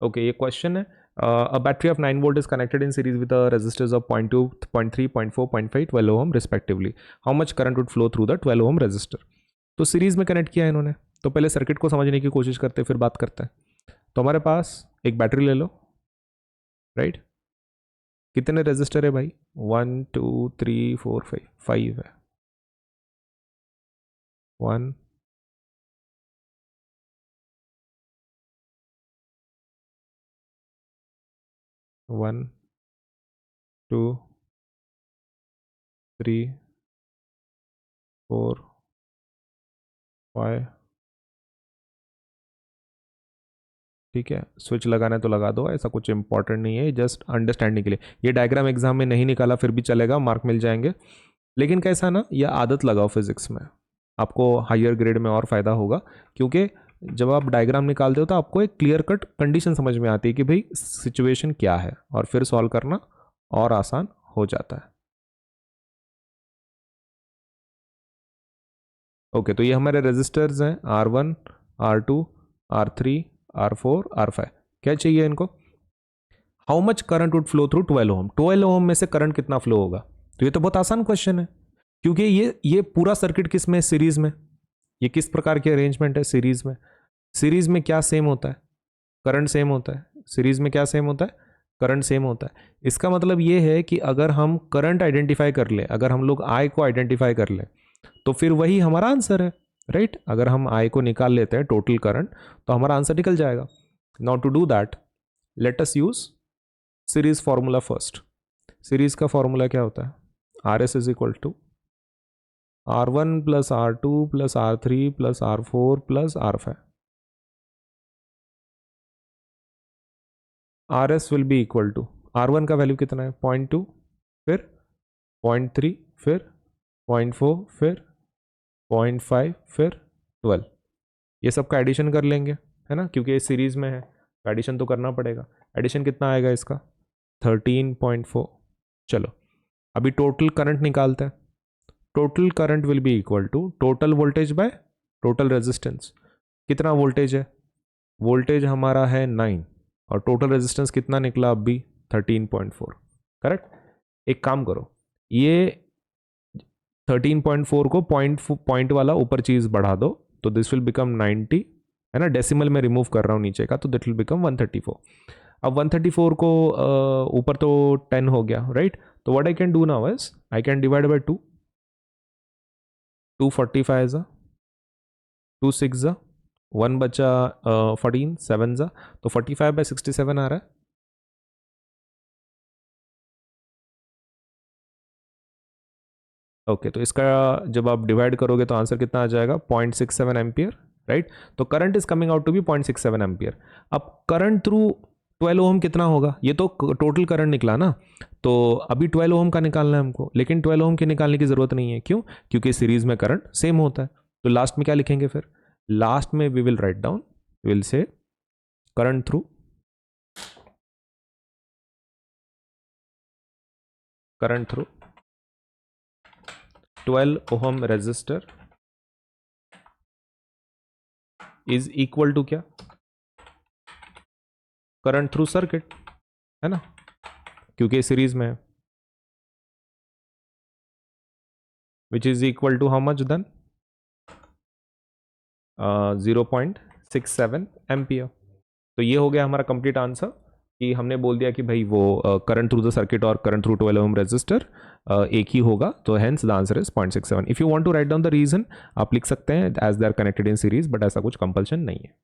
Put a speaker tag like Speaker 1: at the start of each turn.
Speaker 1: Okay, ये question है, a battery of 9 volt is connected in series with a resistors of 0.2, 0.3, 0.4, 0.5, 12 ohm respectively. How much current would flow through the 12 ohm resistor? तो series में connect किया है इन्होंने, तो पहले सर्किट को समझने की कोशिश करते हैं फिर बात करते हैं। तो हमारे पास एक बैटरी ले लो, राइट? कितने रेजिस्टर है भाई? 1 2 3 4 5, 5 है। 1 1 2 3 4 5। ठीक है, स्विच लगाना है तो लगा दो, ऐसा कुछ इंपॉर्टेंट नहीं है, जस्ट अंडरस्टैंडिंग के लिए। ये डायग्राम एग्जाम में नहीं निकाला फिर भी चलेगा, मार्क मिल जाएंगे। लेकिन कैसा ना, ये आदत लगाओ फिजिक्स में, आपको हायर ग्रेड में और फायदा होगा, क्योंकि जब आप डायग्राम निकालते हो तो आपको एक क्लियर कट कंडीशन समझ में आती है कि भाई सिचुएशन क्या है, और फिर सॉल्व करना और आसान हो जाता है। ओके, तो ये हमारे रेजिस्टर्स हैं R1, R2, R3, R4, R5। क्या चाहिए इनको? How much current would flow through 12 ओम? 12 ओम में से करंट कितना फ्लो होगा? तो ये तो बहुत आसान क्वेश्चन है, क्योंकि ये पूरा सर्किट किस में? सीरीज में। ये किस प्रकार की अरेंजमेंट है? सीरीज में। सीरीज में क्या सेम होता है? करंट सेम होता है। सीरीज में क्या सेम होता है? करंट सेम होता है। इसका मतलब ये है कि अगर हम करंट आइडेंटिफाई कर ले, अगर हम लोग आई को आइडेंटिफाई कर ले, तो फिर वही हमारा आंसर है, राइट? अगर हम आई को निकाल लेते हैं टोटल करंट, तो हमारा आंसर निकल जाएगा। Now to do that, let us use series formula first. Series का फॉर्मूला क्या होता है? R S is equal to R1 plus R2 plus R3 plus R4 plus R5। R S will be equal to, R1 का value कितना है? 0.2, फिर 0.3, फिर 0.4, फिर 0.5, फिर 12। ये सब का एडिशन कर लेंगे, है ना, क्योंकि ये सीरीज में है, एडिशन तो करना पड़ेगा। एडिशन कितना आएगा इसका? 13.4। चलो अभी टोटल करंट निकालते हैं। Total current will be equal to total voltage by total resistance. कितना वोल्टेज है? वोल्टेज हमारा है 9, और टोटल रेजिस्टेंस कितना निकला अभी? 13.4, करेक्ट? एक काम करो, ये 13.4 को पॉइंट वाला ऊपर चीज बढ़ा दो, तो दिस विल बिकम 90, है ना? डेसिमल में रिमूव कर रहा हूँ नीचे का, तो दिट विल बिकम 134। अब 134 को ऊपर तो 10 हो गया, राइट? तो what I can do now is I can divide by 2। 245 जा, 2 6 जा, 1 बचा 14, 7 जा, तो 45/67 आ रहा है। ओके, तो इसका जब आप डिवाइड करोगे तो आंसर कितना आ जाएगा? 0.67 एम्पियर, राइट? तो current is coming out to be 0.67 ampere. अब करंट थ्रू 12 ओम कितना होगा? ये तो टोटल करंट निकला ना, तो अभी 12 ओम का निकालना है हमको, लेकिन 12 ओम के निकालने की जरूरत नहीं है। क्यों? क्योंकि सीरीज में करंट सेम होता है। तो लास्ट में क्या लिखेंगे फिर? लास्ट में we will write down, will say current through 12 ohm resistor is equal to क्या? करंट थ्रू सर्किट, है ना, क्योंकि सीरीज में है, which is equal to how much then? 0.67 ampere. तो ये हो गया हमारा कंप्लीट आंसर, कि हमने बोल दिया कि भाई वो करंट थ्रू द सर्किट और करंट थ्रू 12 ओम रेजिस्टर एक ही होगा, तो hence the answer is 0.67। If you want to write down the reason, आप लिख सकते हैं as they are connected in series, but ऐसा कुछ कंपल्शन नहीं है।